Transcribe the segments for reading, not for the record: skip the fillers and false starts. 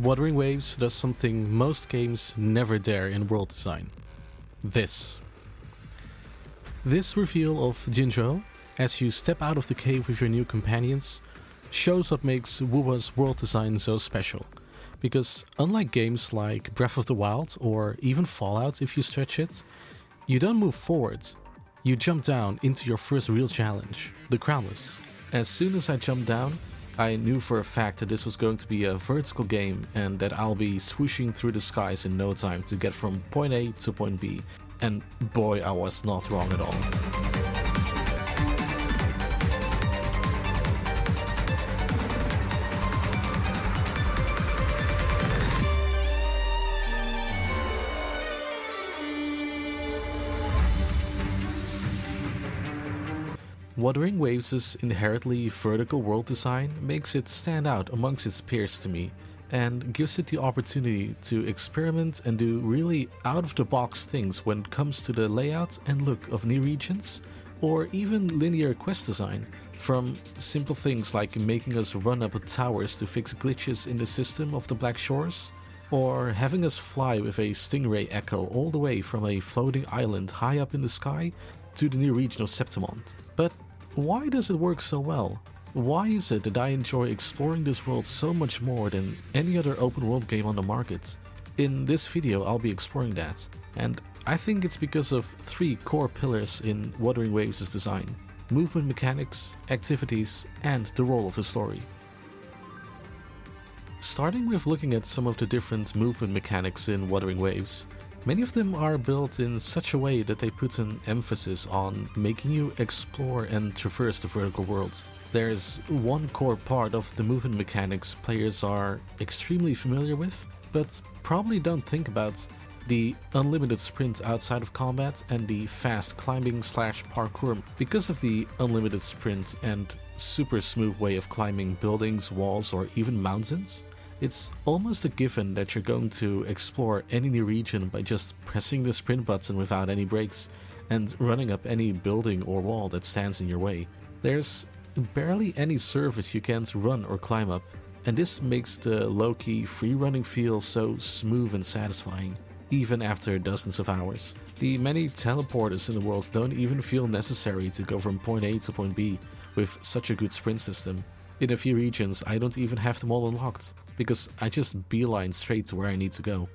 Wuthering Waves does something most games never dare in world design. This reveal of Jinzhou, as you step out of the cave with your new companions, shows what makes WuWa's world design so special. Because unlike games like Breath of the Wild or even Fallout if you stretch it, you don't move forward, you jump down into your first real challenge, the Crownless. As soon as I jumped down, I knew for a fact that this was going to be a vertical game and that I'll be swooshing through the skies in no time to get from point A to point B. And boy, I was not wrong at all. Wuthering Waves' inherently vertical world design makes it stand out amongst its peers to me, and gives it the opportunity to experiment and do really out-of-the-box things when it comes to the layout and look of new regions, or even linear quest design, from simple things like making us run up towers to fix glitches in the system of the Black Shores, or having us fly with a Stingray Echo all the way from a floating island high up in the sky to the new region of Septimont. But why does it work so well? Why is it that I enjoy exploring this world so much more than any other open world game on the market? In this video I'll be exploring that, and I think it's because of three core pillars in Wuthering Waves' design: movement mechanics, activities, and the role of the story. Starting with looking at some of the different movement mechanics in Wuthering Waves, many of them are built in such a way that they put an emphasis on making you explore and traverse the vertical world. There's one core part of the movement mechanics players are extremely familiar with, but probably don't think about: the unlimited sprint outside of combat and the fast climbing / parkour. Because of the unlimited sprint and super smooth way of climbing buildings, walls, or even mountains, it's almost a given that you're going to explore any new region by just pressing the sprint button without any breaks and running up any building or wall that stands in your way. There's barely any surface you can't run or climb up, and this makes the low-key free-running feel so smooth and satisfying, even after dozens of hours. The many teleporters in the world don't even feel necessary to go from point A to point B with such a good sprint system. In a few regions I don't even have them all unlocked, because I just beeline straight to where I need to go.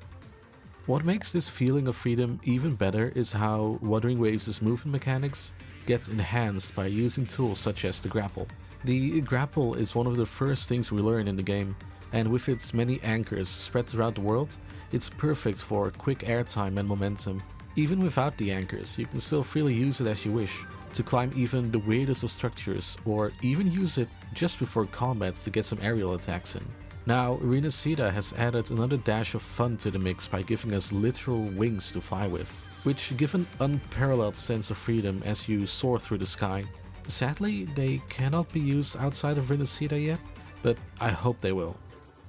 What makes this feeling of freedom even better is how Wuthering Waves' movement mechanics get enhanced by using tools such as the grapple. The grapple is one of the first things we learn in the game, and with its many anchors spread throughout the world, it's perfect for quick airtime and momentum. Even without the anchors, you can still freely use it as you wish, to climb even the weirdest of structures, or even use it just before combat to get some aerial attacks in. Now, Renacida has added another dash of fun to the mix by giving us literal wings to fly with, which give an unparalleled sense of freedom as you soar through the sky. Sadly, they cannot be used outside of Renacida yet, but I hope they will.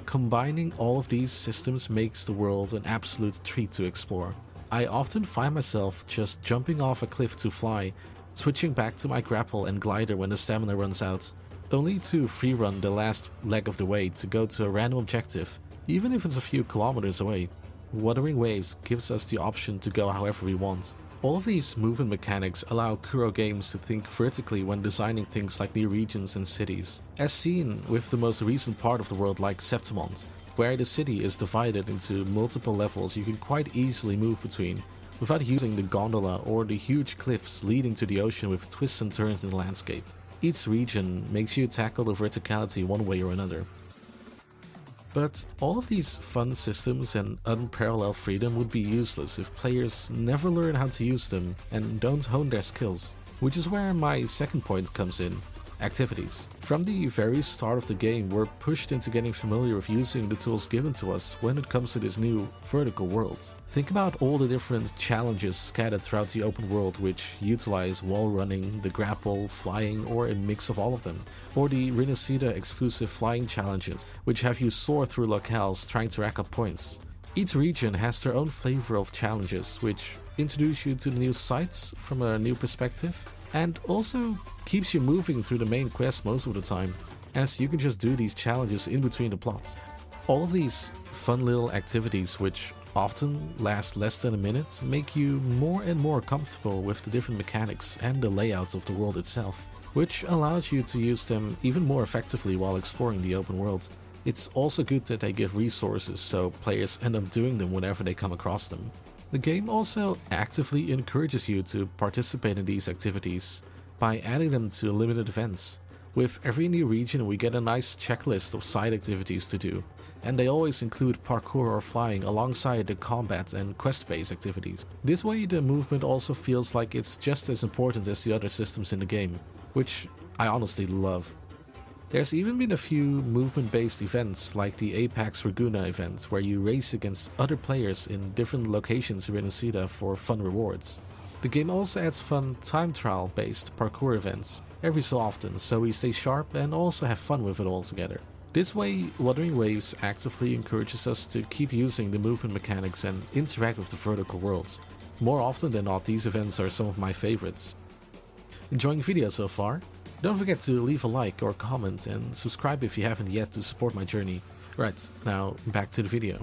Combining all of these systems makes the world an absolute treat to explore. I often find myself just jumping off a cliff to fly, switching back to my grapple and glider when the stamina runs out, only to free run the last leg of the way to go to a random objective, even if it's a few kilometers away. Wuthering Waves gives us the option to go however we want. All of these movement mechanics allow Kuro games to think vertically when designing things like new regions and cities, as seen with the most recent part of the world like Septimont, where the city is divided into multiple levels you can quite easily move between, without using the gondola or the huge cliffs leading to the ocean with twists and turns in the landscape. Each region makes you tackle the verticality one way or another. But all of these fun systems and unparalleled freedom would be useless if players never learn how to use them and don't hone their skills, which is where my second point comes in: activities. From the very start of the game, we're pushed into getting familiar with using the tools given to us when it comes to this new vertical world. Think about all the different challenges scattered throughout the open world which utilize wall running, the grapple, flying, or a mix of all of them. Or the Renacida exclusive flying challenges, which have you soar through locales trying to rack up points. Each region has their own flavor of challenges, which introduce you to the new sites from a new perspective, and also keeps you moving through the main quest most of the time, as you can just do these challenges in between the plots. All of these fun little activities which often last less than a minute make you more and more comfortable with the different mechanics and the layouts of the world itself, which allows you to use them even more effectively while exploring the open world. It's also good that they give resources so players end up doing them whenever they come across them. The game also actively encourages you to participate in these activities by adding them to limited events. With every new region we get a nice checklist of side activities to do, and they always include parkour or flying alongside the combat and quest-based activities. This way the movement also feels like it's just as important as the other systems in the game, which I honestly love. There's even been a few movement-based events like the Apex Laguna event where you race against other players in different locations in Renacida for fun rewards. The game also adds fun time trial-based parkour events every so often, so we stay sharp and also have fun with it all together. This way, Wuthering Waves actively encourages us to keep using the movement mechanics and interact with the vertical worlds. More often than not, these events are some of my favorites. Enjoying the video so far? Don't forget to leave a like or comment and subscribe if you haven't yet to support my journey. Right, now back to the video.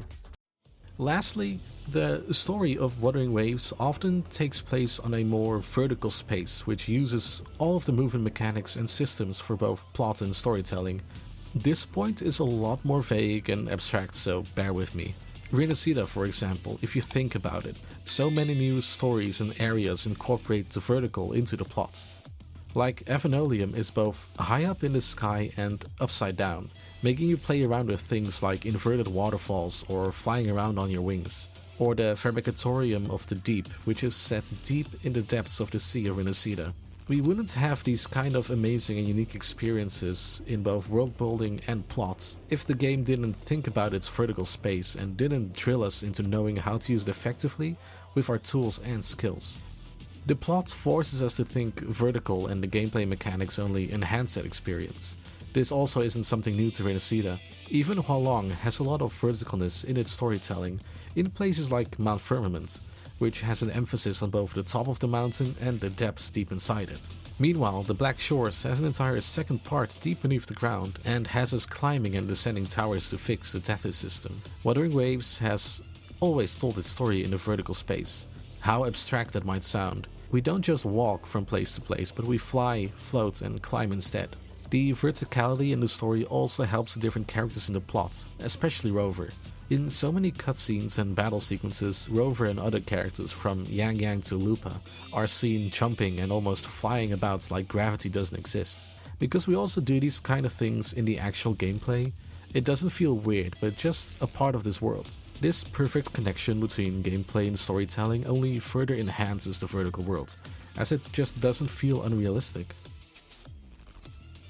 Lastly, the story of Wuthering Waves often takes place on a more vertical space, which uses all of the movement mechanics and systems for both plot and storytelling. This point is a lot more vague and abstract, so bear with me. Renacida, for example, if you think about it, so many new stories and areas incorporate the vertical into the plot. Like Evanolium is both high up in the sky and upside down, making you play around with things like inverted waterfalls or flying around on your wings. Or the Fabricatorium of the Deep, which is set deep in the depths of the sea of Renacida. We wouldn't have these kind of amazing and unique experiences in both world building and plot if the game didn't think about its vertical space and didn't drill us into knowing how to use it effectively with our tools and skills. The plot forces us to think vertical, and the gameplay mechanics only enhance that experience. This also isn't something new to Renacida. Even Hualong has a lot of verticalness in its storytelling in places like Mount Firmament, which has an emphasis on both the top of the mountain and the depths deep inside it. Meanwhile, the Black Shores has an entire second part deep beneath the ground and has us climbing and descending towers to fix the Tethys system. Wuthering Waves has always told its story in a vertical space. How abstract that might sound. We don't just walk from place to place, but we fly, float and climb instead. The verticality in the story also helps the different characters in the plot, especially Rover. In so many cutscenes and battle sequences, Rover and other characters from Yang Yang to Lupa are seen jumping and almost flying about like gravity doesn't exist. Because we also do these kind of things in the actual gameplay, it doesn't feel weird, but just a part of this world. This perfect connection between gameplay and storytelling only further enhances the vertical world, as it just doesn't feel unrealistic.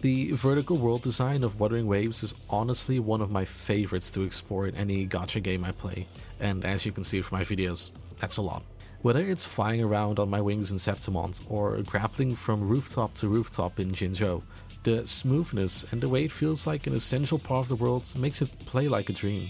The vertical world design of Wuthering Waves is honestly one of my favorites to explore in any gacha game I play, and as you can see from my videos, that's a lot. Whether it's flying around on my wings in Septimont or grappling from rooftop to rooftop in Jinzhou, the smoothness and the way it feels like an essential part of the world makes it play like a dream.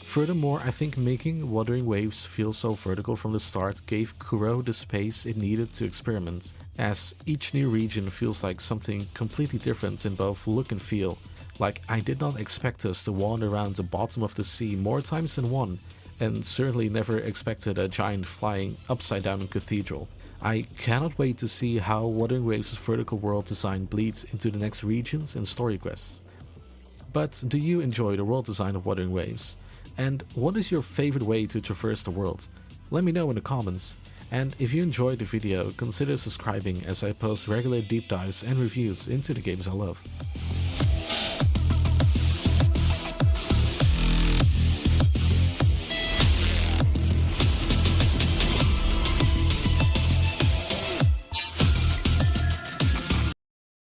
Furthermore, I think making Wuthering Waves feel so vertical from the start gave Kuro the space it needed to experiment, as each new region feels like something completely different in both look and feel. Like, I did not expect us to wander around the bottom of the sea more times than one, and certainly never expected a giant flying upside down cathedral. I cannot wait to see how Wuthering Waves' vertical world design bleeds into the next regions and story quests. But do you enjoy the world design of Wuthering Waves? And what is your favorite way to traverse the world? Let me know in the comments. And if you enjoyed the video, consider subscribing as I post regular deep dives and reviews into the games I love.